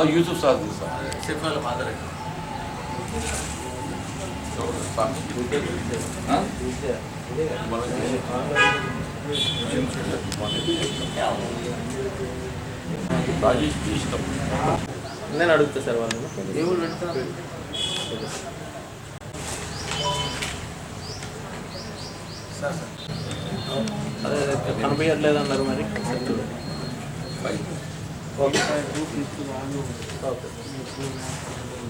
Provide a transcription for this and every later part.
यूसुफ साहब सिर्फ वाला फादर है నేను అడుగుతా సార్ వాళ్ళు దేవుళ్ళు పెడతా అదే కనిపించట్లేదన్నారు మరి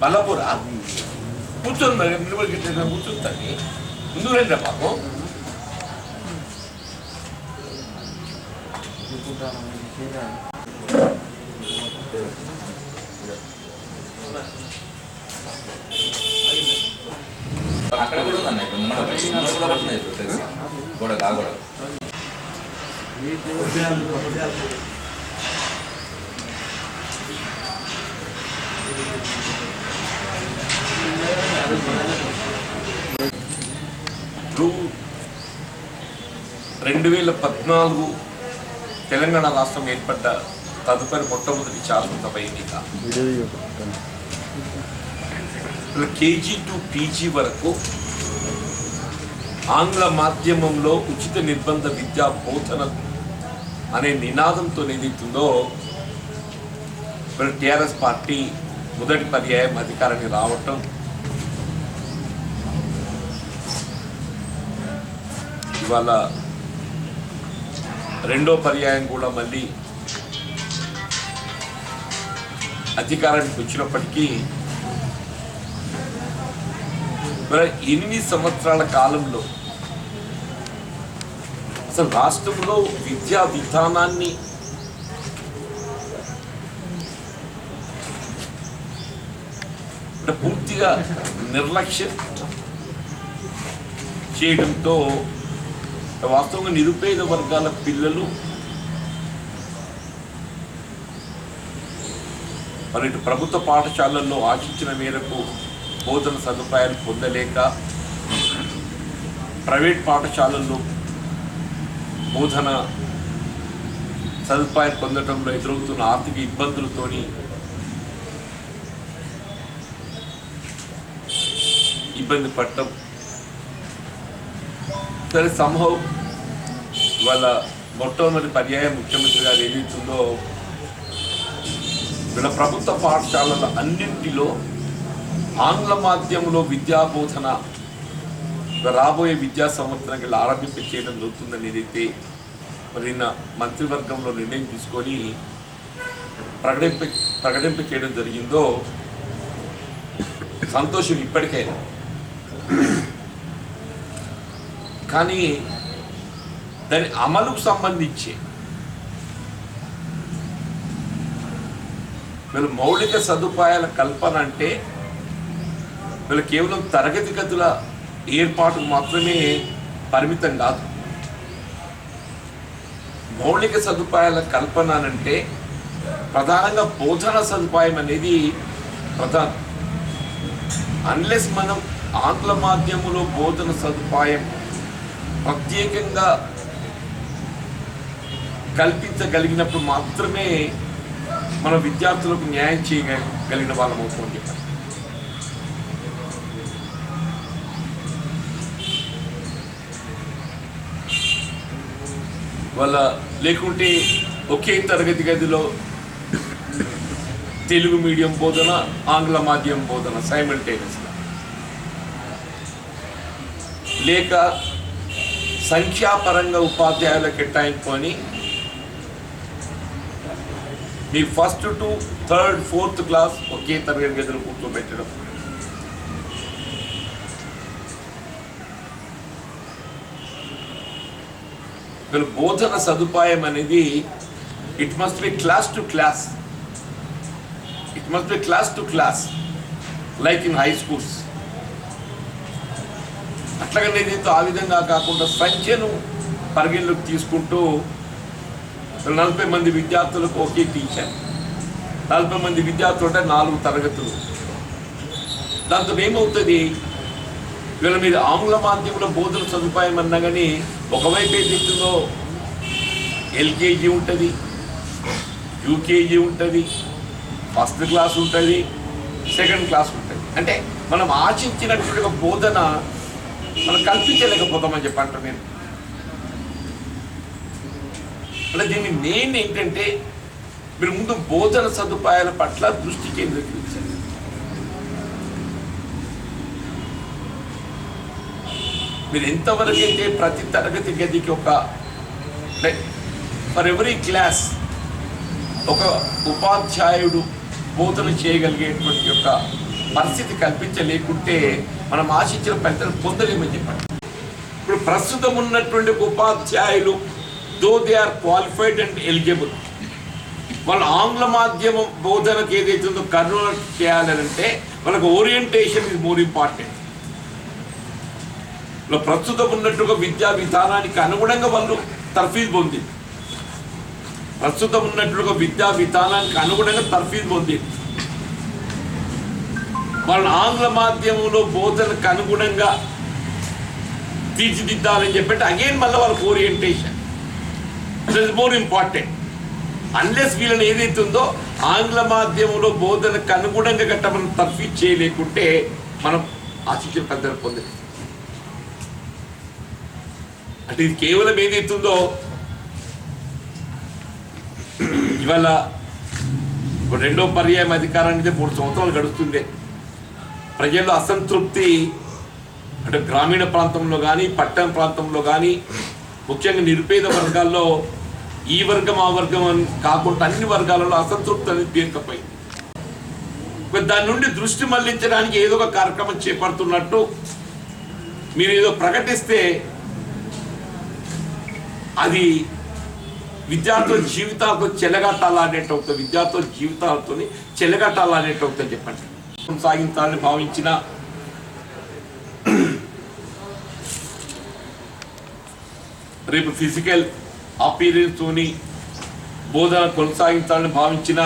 బలపురా కూర్చొని మరి కూర్చుంటాను ముందు రండి పాపం అక్కడ కూడా ఉన్నాయి గోడ కాగూడ ఇప్పుడు 2014 తెలంగాణ రాష్ట్రం ఏర్పడ్డ తదుపరి మొట్టమొదటి శాసనసభ ఎన్నిక కేజీ టు పీజీ వరకు ఆంగ్ల మాధ్యమంలో ఉచిత నిర్బంధ విద్యా బోధన అనే నినాదంతో ఏదైతుందో టీఆర్ఎస్ పార్టీ మొదటి పర్యాయం అధికారానికి రావటం, ఇవాళ రెండో పర్యాయం కూడా మళ్ళీ అధికారానికి వచ్చినప్పటికీ 8 సంవత్సరాల కాలంలో అసలు రాష్ట్రంలో విద్యా విధానాన్ని పూర్తిగా నిర్లక్ష్యం చేయడంతో వాస్తవంగా నిరుపేద వర్గాల పిల్లలు మరి ప్రభుత్వ పాఠశాలల్లో ఆశించిన మేరకు బోధన సదుపాయాలు పొందలేక ప్రైవేట్ పాఠశాలల్లో బోధన సదుపాయాలు పొందడంలో ఎదురవుతున్న ఆర్థిక ఇబ్బందులతోని ఇబ్బంది పడటం, సరే సంభవం వాళ్ళ మొట్టమొదటి పర్యాయం ముఖ్యమంత్రి గారు ఏదైతుందో వీళ్ళ ప్రభుత్వ పాఠశాలల అన్నింటిలో ఆంగ్ల మాధ్యమంలో విద్యా బోధన రాబోయే విద్యా సంవత్సరానికి ఆరంభింప చేయడం జరుగుతుందని ఏదైతే మరి నిన్న మంత్రివర్గంలో నిర్ణయం తీసుకొని ప్రకటింప చేయడం జరిగిందో సంతోషం ఇప్పటికైనా. కానీ దాని అమలుకు సంబంధించి వీళ్ళు మౌలిక సదుపాయాల కల్పన అంటే వీళ్ళు కేవలం తరగతి గదుల ఏర్పాటుకు మాత్రమే పరిమితం కాదు. మౌలిక సదుపాయాల కల్పన అంటే ప్రధానంగా బోధన సదుపాయం అనేది ప్రధానం. అన్లెస్ మనం ఆంగ్ల మాధ్యమంలో బోధన సదుపాయం ప్రత్యేకంగా కల్పించగలిగినప్పుడు మాత్రమే మన విద్యార్థులకు న్యాయం చేయగలిగిన వాళ్ళం అవుతామని చెప్పారు. వాళ్ళ లేకుంటే ఒకే తరగతి గదిలో తెలుగు మీడియం బోధన, ఆంగ్ల మాధ్యమం బోధన సైమల్టేనియస్గా, లేక సంఖ్యాపరంగా ఉపాధ్యాయుల కేటాయింపుని మీ 1st to 3rd 4th class ఒకే తరగతి గదిలో కూర్చోబెట్టడం, బోధన సదుపాయం అనేది it must be class to class, it must be class to class like in high schools. అట్లాగనే ఏదైతే ఆ విధంగా కాకుండా సంఖ్యను పరిగణలోకి తీసుకుంటూ 40 మంది విద్యార్థులకు ఒకే టీచర్, 40 మంది విద్యార్థులు ఉంటే 4 తరగతులు. దాంతో ఏమవుతుంది, వీళ్ళ మీద ఆంగ్ల మాధ్యమంలో బోధన సదుపాయం అన్నా కానీ ఒకవైపు ఏదైతుందో ఎల్కేజీ ఉంటుంది, యూకేజీ ఉంటుంది, ఫస్ట్ క్లాస్ ఉంటుంది, సెకండ్ క్లాస్ ఉంటుంది. అంటే మనం ఆశించినటువంటి ఒక బోధన మనం కల్పించలేకపోతామని చెప్పంటారు నేను. అంటే దీన్ని మెయిన్ ఏంటంటే మీరు ముందు బోధన సదుపాయాల పట్ల దృష్టి కేంద్రీకరించాలి. మీరు ఎంతవరకు అయితే ప్రతి తరగతి గదికి ఒక ఫర్ ఎవరీ క్లాస్ ఒక ఉపాధ్యాయుడు బోధన చేయగలిగేటువంటి యొక్క పరిస్థితి కల్పించలేకుంటే మనం ఆశించిన ఫలితాలు పొందలేమని చెప్పండి. ఇప్పుడు ప్రస్తుతం ఉన్నటువంటి ఉపాధ్యాయులు though they are qualified and eligible, వాళ్ళు ఆంగ్ల మాధ్యమం బోధనకు ఏదైతే ఉందో కన్వర్ట్ చేయాలంటే వాళ్ళకి ఓరియంటేషన్ ఇస్ మోర్ ఇంపార్టెంట్. ప్రస్తుతం ఉన్నట్టుగా విద్యా విధానానికి అనుగుణంగా వాళ్ళు తర్ఫీదు పొందింది, ప్రస్తుతం ఉన్నట్లుగా విద్యా విధానానికి అనుగుణంగా తర్ఫీదు పొందింది. వాళ్ళని ఆంగ్ల మాధ్యమంలో బోధనకు అనుగుణంగా తీర్చిదిద్దాలని చెప్పంటే అగైన్ మళ్ళీ వాళ్ళకి orientation it more important. Unless వీళ్ళని ఏదైతే ఉందో ఆంగ్ల మాధ్యమంలో బోధనకు అనుగుణంగా గట్ట మనం తర్ఫీదు చేయలేకుంటే మనం ఆశించిన పెద్దలు పొందలేదు. అంటే ఇది కేవలం ఏదైతుందో ఇవాళ రెండో పర్యాయం అధికారానికి 3 సంవత్సరాలు గడుస్తుంది. ప్రజల్లో అసంతృప్తి అంటే గ్రామీణ ప్రాంతంలో కానీ పట్టణ ప్రాంతంలో కానీ ముఖ్యంగా నిరుపేద వర్గాల్లో ఈ వర్గం ఆ వర్గం అని కాకుండా అన్ని వర్గాలలో అసంతృప్తి అనేది పేరుకపోయింది. దాని నుండి దృష్టి మళ్లించడానికి ఏదో ఒక కార్యక్రమం చేపడుతున్నట్టు మీరు ఏదో ప్రకటిస్తే అది విద్యార్థుల జీవితాలతో చెలగట్టాలనేట్టు అవుతుంది, విద్యార్థుల జీవితాలతో చెలగట్టాలనేట్టు అవుతుంది చెప్పండి. కొనసాగించాలని భావించిన రేపు ఫిజికల్ అపీరెన్స్తోని బోధన కొనసాగించాలని భావించిన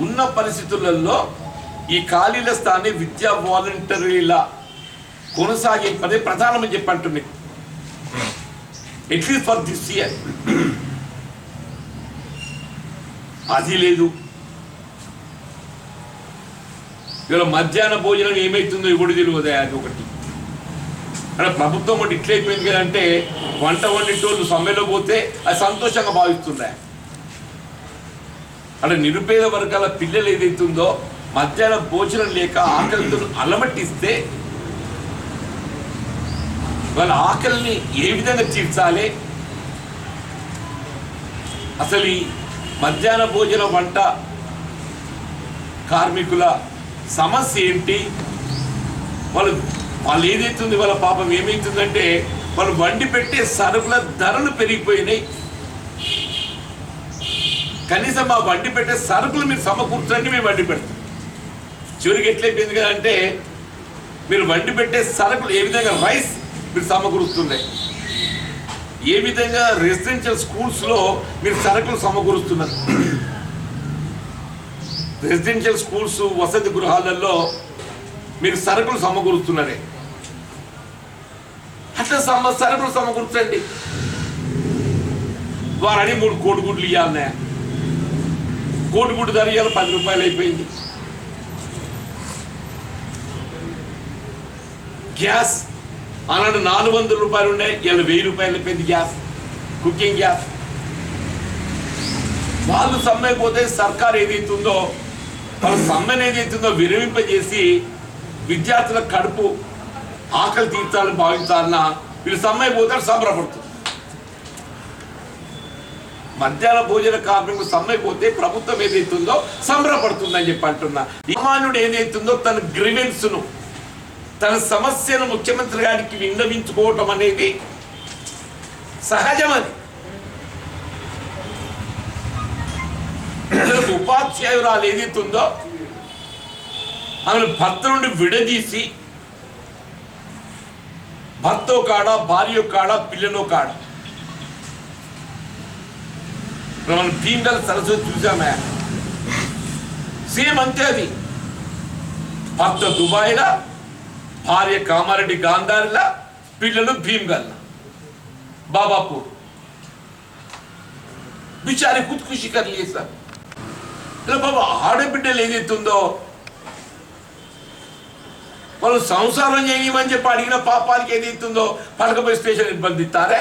ఉన్న పరిస్థితులలో ఈ ఖాళీల స్థాన్ని విద్యా వాలంటీర్ల కొనసాగే పదే ప్రధానమని చెప్పంటున్నాయి. అట్లీస్ట్ ఫర్ దిస్ ఇయర్ అది లేదు. ఇవాళ మధ్యాహ్న భోజనం ఏమవుతుందో ఇప్పుడు తెలియదు. అది ఒకటి అంటే ప్రభుత్వం ఒకటి ఇట్లయిపోయింది కదంటే వంట వండిటోళ్ళు సమ్మెలో పోతే అది సంతోషంగా భావిస్తుండే. అంటే నిరుపేద వర్గాల పిల్లలు ఏదైతుందో మధ్యాహ్న భోజనం లేక ఆకలితో అలమట్టిస్తే వాళ్ళ ఆకలిని ఏ విధంగా తీర్చాలి, అసలు ఈ మధ్యాహ్న భోజన వంట కార్మికుల సమస్య ఏంటి, వాళ్ళు ఏదైతుంది వాళ్ళ పాపం ఏమవుతుందంటే వాళ్ళు వండి పెట్టే సరుకుల ధరలు పెరిగిపోయినాయి. కనీసం ఆ వండి పెట్టే సరుకులు మీరు సమకూర్చండి, మేము వండి పెడతాం. చివరికి ఎట్లయిపోయింది కదంటే మీరు వండి పెట్టే సరుకులు ఏ విధంగా రైస్ మీరు సమకూరుస్తున్నాయి, ఏ విధంగా రెసిడెన్షియల్ స్కూల్స్లో మీరు సరుకులు సమకూరుస్తున్నారు. రెసిడెన్షియల్ స్కూల్స్ వసతి గృహాలలో మీరు సరుకులు సమకూరుస్తున్నారే, అట్లా సరుకులు సమకూర్చండి. వారని 3 కోడిగుడ్లు ఇవ్వాలనే, కోడిగుడ్డు ధర ఇవాళ 10 రూపాయలు అయిపోయింది. గ్యాస్ అలాంటి 400 రూపాయలు ఉన్నాయి, ఇవాళ 1000 రూపాయలు అయిపోయింది గ్యాస్, కుకింగ్ గ్యాస్. వాళ్ళు సమ్మైపోతే సర్కార్ ఏదైతుందో వాళ్ళ సమ్మెను ఏదైతుందో విరమింపజేసి విద్యార్థుల కడుపు ఆకలి తీర్చాలని భావించాలన్నా వీళ్ళు సమ్మైపోతారు, సంబరపడుతుంది. మధ్యాహ్న భోజన కార్మికులు సమ్మైపోతే ప్రభుత్వం ఏదైతుందో సంబరపడుతుందని చెప్పి అంటున్నా. సామాన్యుడు ఏదైతుందో తన గ్రీవెన్స్ను తన సమస్యను ముఖ్యమంత్రి గారికి విన్నవించుకోవటం అనేది సహజమని. ఉపాధ్యాయురాలు ఏదైతుందో ఆమెను భర్త నుండి విడదీసి భర్తో కాడ భార్య కాడ పిల్లలో కాడ మనం భీమగల్ సరస్వతి చూసామే, సేమ్ అంతే. అది భర్త దుబాయ్లా, భార్య కామారెడ్డి గాంధారిలా, పిల్లలు భీమ్గల్ బాబాపూర్. బిచారి ఖుద్కుషి కర్ లియే సార్. ఇలా బాబా ఆడబిడ్డలు ఏదైతుందో వాళ్ళు సంసారం చేయమని చెప్పి అడిగిన పాపానికి ఏదైతుందో పడకపోయి స్టేషన్ నిర్బంధిస్తారే.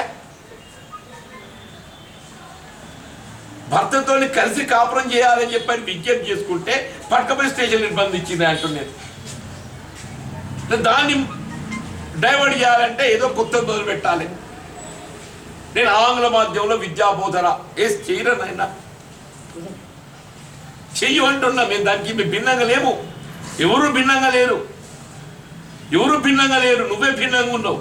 భర్తతో కలిసి కాపురం చేయాలని చెప్పని విజ్ఞప్తి చేసుకుంటే పడకపోయి స్టేషన్ నిర్బంధించింది అంటున్నాను. దాన్ని డైవర్ట్ చేయాలంటే ఏదో కొత్త మొదలు పెట్టాలి. నేను ఆంగ్ల మాధ్యమంలో విద్యాబోధన వేసి చేయరనైనా చెయ్యి అంటున్నా. మేము దానికి మేము భిన్నంగా లేము. ఎవరు భిన్నంగా లేరు, ఎవరు భిన్నంగా లేరు. నువ్వే భిన్నంగా ఉన్నావు.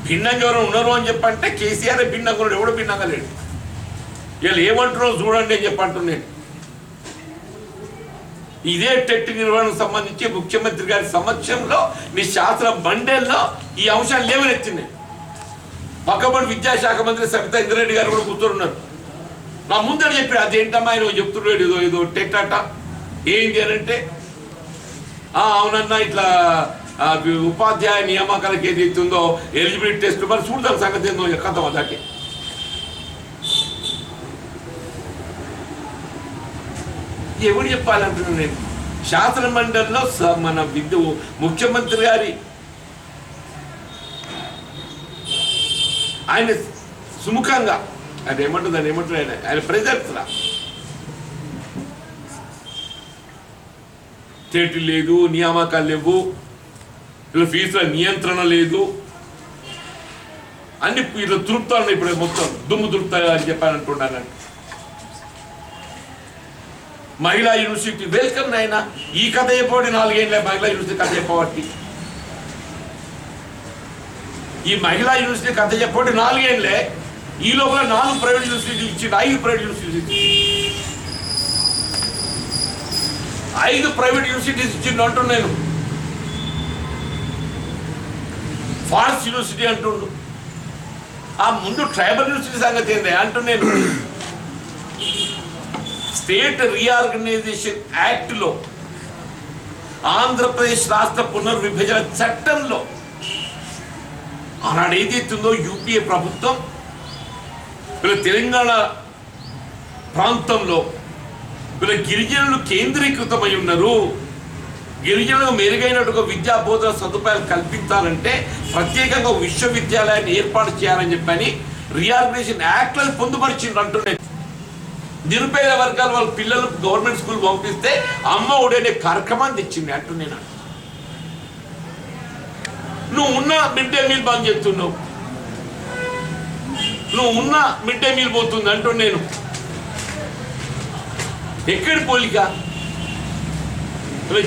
భిన్నంగా ఎవరు ఉన్నారు అని చెప్పంటే కేసీఆర్ భిన్నంగా ఉన్నాడు, ఎవడు భిన్నంగా లేడు. వీళ్ళు ఏమంటున్నావు చూడండి అని చెప్పంటున్నాను. ఇదే టెట్ నిర్వహణకు సంబంధించి ముఖ్యమంత్రి గారి సమక్షంలో మీ శాస్త్ర మండలిలో ఈ అంశాలు లేవనెత్తింది. పక్కపడి విద్యాశాఖ మంత్రి సబితా ఇంద్రారెడ్డి గారు కూడా కూర్చొన్నారు. నా ముందర చెప్పాడు అదేంటమ్మా ఆయన చెప్తున్నాడు ఏదో ఏదో టెట్ అట ఏంటి అని అంటే అవునన్నా ఇట్లా ఉపాధ్యాయ నియామకాలకు ఏది అవుతుందో ఎలిజిబిలిటీ టెస్ట్ మరి చూడదాం సంగతి ఏందో కథం అదాకే. ఎవరు చెప్పాలంటున్నాను నేను. శాసన మండలిలో మన ముఖ్యమంత్రి గారి ఆయన సుముఖంగా ఆయన ఏమంటారు ఆయన ప్రెజర్స్ స్టేట్లు లేదు, నియామకాలు లేవు, ఇలా ఫీజుల నియంత్రణ లేదు, అన్ని ఇట్లా దురుపుతాను. ఇప్పుడు మొత్తం దుమ్ము దురుపుతాయి అని చెప్పానంటున్నాను. మహిళా యూనివర్సిటీ వెల్కమ్ నాయన. ఈ కథ చెప్పబట్టి 4 ఏళ్ళ మహిళా యూనివర్సిటీ కథ చెప్పబట్టి ఈ మహిళా యూనివర్సిటీ కథ చెప్పబట్టి 4 ఏళ్ళే. ఈ లోపల 4 ప్రైవేట్ యూనివర్సిటీలు ఇచ్చిండు, 5 ప్రైవేట్ యూనివర్సిటీలు 5 ప్రైవేట్ యూనివర్సిటీస్ ఇచ్చిండు అంటున్నాను. ఫారెస్ట్ యూనివర్సిటీ అంటుండు. ఆ ముందు ట్రైబల్ యూనివర్సిటీ సంగతి ఏంది అంటున్నాను. స్టేట్ రీఆర్గనైజేషన్ యాక్ట్లో ఆంధ్రప్రదేశ్ రాష్ట్ర పునర్విభజన చట్టంలో ఆనాడు ఏదైతుందో యూపీఏ ప్రభుత్వం వీళ్ళ తెలంగాణ ప్రాంతంలో వీళ్ళ గిరిజనులు కేంద్రీకృతమై ఉన్నారు. గిరిజనులకు మెరుగైనట్టుగా విద్యా బోధన సదుపాయాలు కల్పించాలంటే ప్రత్యేకంగా విశ్వవిద్యాలయాన్ని ఏర్పాటు చేయాలని చెప్పని రీఆర్గనైజేషన్ యాక్ట్లను పొందుపరిచిండ్రు అంటున్నాయి. నిరుపేద వర్గాలు వాళ్ళ పిల్లలు గవర్నమెంట్ స్కూల్ పంపిస్తే అమ్మ ఒడి అనే కార్యక్రమాన్ని తెచ్చింది అంటున్నాను. నువ్వు ఉన్న మిడ్ డే మీల్ బంద్ చేస్తున్నావు, నువ్వు ఉన్న మిడ్ డే మీల్ పోతుంది అంటున్నాను. ఎక్కడి పోలిక?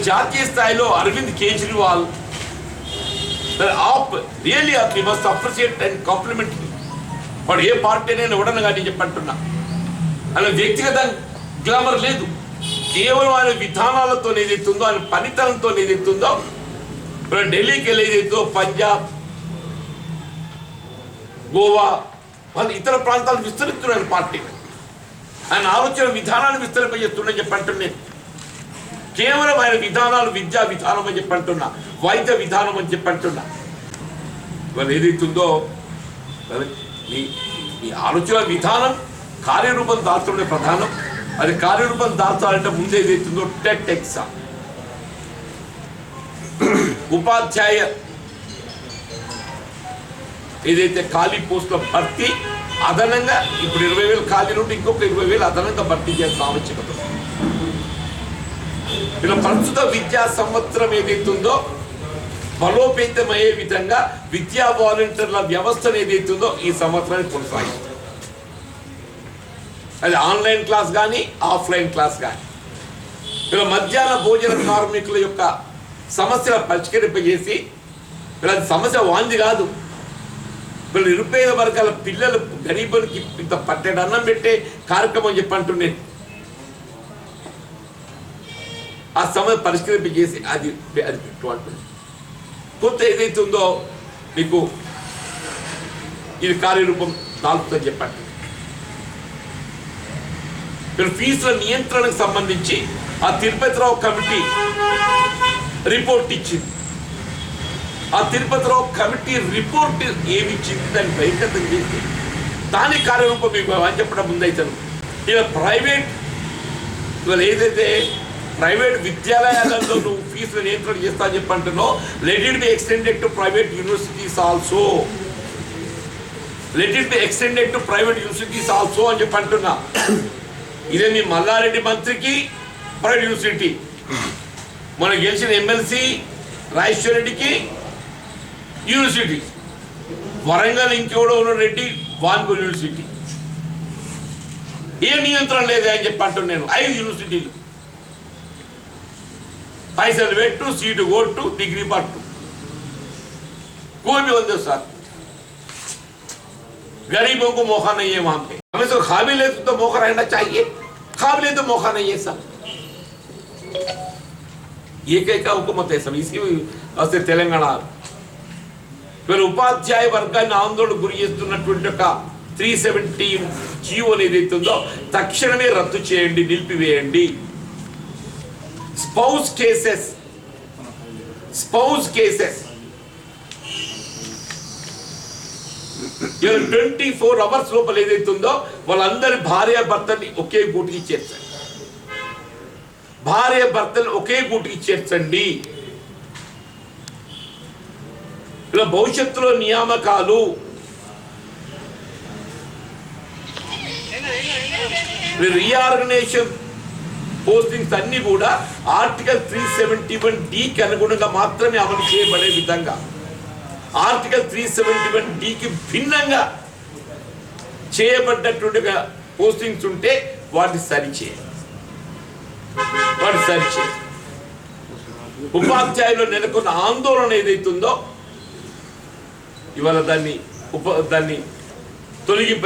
జాతీయ స్థాయిలో Arvind Kejriwal really you must appreciate and compliment. వాడు ఏ పార్టీ అయినా ఇవ్వడను కానీ చెప్పంటున్నా. అలా వ్యక్తిగత గ్లామర్ లేదు, కేవలం ఆయన విధానాలతో ఏదైతుందో ఆయన పనితనంతో ఏదైతుందో ఢిల్లీకి వెళ్ళి ఏదైతుందో పంజాబ్, గోవా వాళ్ళు ఇతర ప్రాంతాలు విస్తరిస్తున్నారు పార్టీ. ఆయన ఆలోచన విధానాన్ని విస్తరింపజేస్తున్నా చెప్పంటున్నాను. కేవలం ఆయన విధానాలు విద్యా విధానం అని చెప్పంటున్నా, వైద్య విధానం అని చెప్పంటున్నా. వాళ్ళు ఏదైతుందో మీ ఆలోచన విధానం కార్యరూపం దాల్చడమే ప్రధానం. అది కార్యరూపం దాల్చాలంటే ముందు ఏదైతుందో టెట్ ఎగ్జామ్, ఉపాధ్యాయ ఏదైతే ఖాళీ పోస్టుల భర్తీ అదనంగా ఇప్పుడు 20,000 ఖాళీ నుండి ఇంకొక 20,000 అదనంగా భర్తీ చేయాల్సిన ఆవశ్యకత. ఇలా ప్రస్తుత విద్యా సంవత్సరం ఏదైతుందో బలోపేతమయ్యే విధంగా విద్యా వాలంటీర్ల వ్యవస్థను ఏదైతుందో ఈ సంవత్సరానికి కొనసాగిస్తుంది. అది ఆన్లైన్ క్లాస్ కానీ ఆఫ్లైన్ క్లాస్ కానీ ఇలా మధ్యాహ్న భోజన కార్మికుల యొక్క సమస్యల పరిష్కరింపజేసి ఇలా సమస్య వాంది కాదు. వీళ్ళు నిరుపేద వర్గాల పిల్లలు గరీబులకి ఇంత పట్టెడు అన్నం పెట్టే కార్యక్రమం చెప్పంటున్నాను. ఆ సమస్య పరిష్కరింపజేసి అది పెట్టుకుంటుంది. కొంత ఏదైతే ఉందో మీకు ఇది కార్యరూపం దాల్పుతుందని చెప్పండి. ఫీజుల నియంత్రణకు సంబంధించి ఆ తిరుపతిరావు కమిటీ రిపోర్ట్ ఇచ్చింది. ఆ తిరుపతిరావు కమిటీ రిపోర్ట్ ఏమి ఇచ్చింది దాన్ని బహిర్గతం చేసి దాని కార్యరూపం మీకు అని చెప్పడం ముందైతాను. ఇలా ఇవాళ ఏదైతే ప్రైవేట్ విద్యాలయాలలో నువ్వు ఫీజులు నియంత్రణ చేస్తా అని చెప్పంటున్నావు, let it be extended to private universities also, let it be extended to private universities also అని చెప్పి అంటున్నా. ఇదే మీ మల్లారెడ్డి మంత్రికి ప్రైవేట్ యూనివర్సిటీ, మన గెలిచిన ఎమ్మెల్సీ రాజేశ్వర రెడ్డికి యూనివర్సిటీ, వరంగల్ ఇంకెవడో ఉన్న రెడ్డి వాన్గో యూనివర్సిటీ. ఏ నియంత్రణ లేదే అని చెప్పి అంటున్నాను నేను. 5 యూనివర్సిటీలు पैसे वेट्टू सीट गोट्टू डिग्री पट्टू कोई भी बंदे साथ गरीबों को मौका नहीं है वहां पे. हमें तो काबिल है तो मौका रहना चाहिए, काबिल है तो मौका नहीं है सब. ये क्या हुकूमत है सब. इसी वजह तेलंगाना फिर उपाध्याय वर्गाన్ని ఆందోళన గురి చేస్తున్నటువంటి ఒక 317 జీవోని ఏదైతుందో తక్షణమే రద్దు చేయండి, నిలిపివేయండి. స్పౌస్ కేసెస్ 24 అవర్స్ లోపల ఏదైతుందో వాళ్ళందరి భార్యాభర్తల్ని ఒకే గూటికి చేర్చండి. భార్యాభర్తలు ఒకే గూటికి చేర్చండి. ఇలా భవిష్యత్తులో నియామకాలు రీఆర్గనైజేషన్ పోస్టింగ్స్ అన్ని కూడా ఆర్టికల్ 371D అనుగుణంగా మాత్రమే అమలు చేయబడే విధంగా, ఆర్టికల్ 371Dకి భిన్నంగా చేయబడ్డటువంటి పోస్టింగ్స్ ఉంటే వాటిని సరిచేయాలి. ఉపాధ్యాయులు నెలకొన్న ఆందోళన ఏదైతుందో ఇవాళ దాన్ని తొలగింప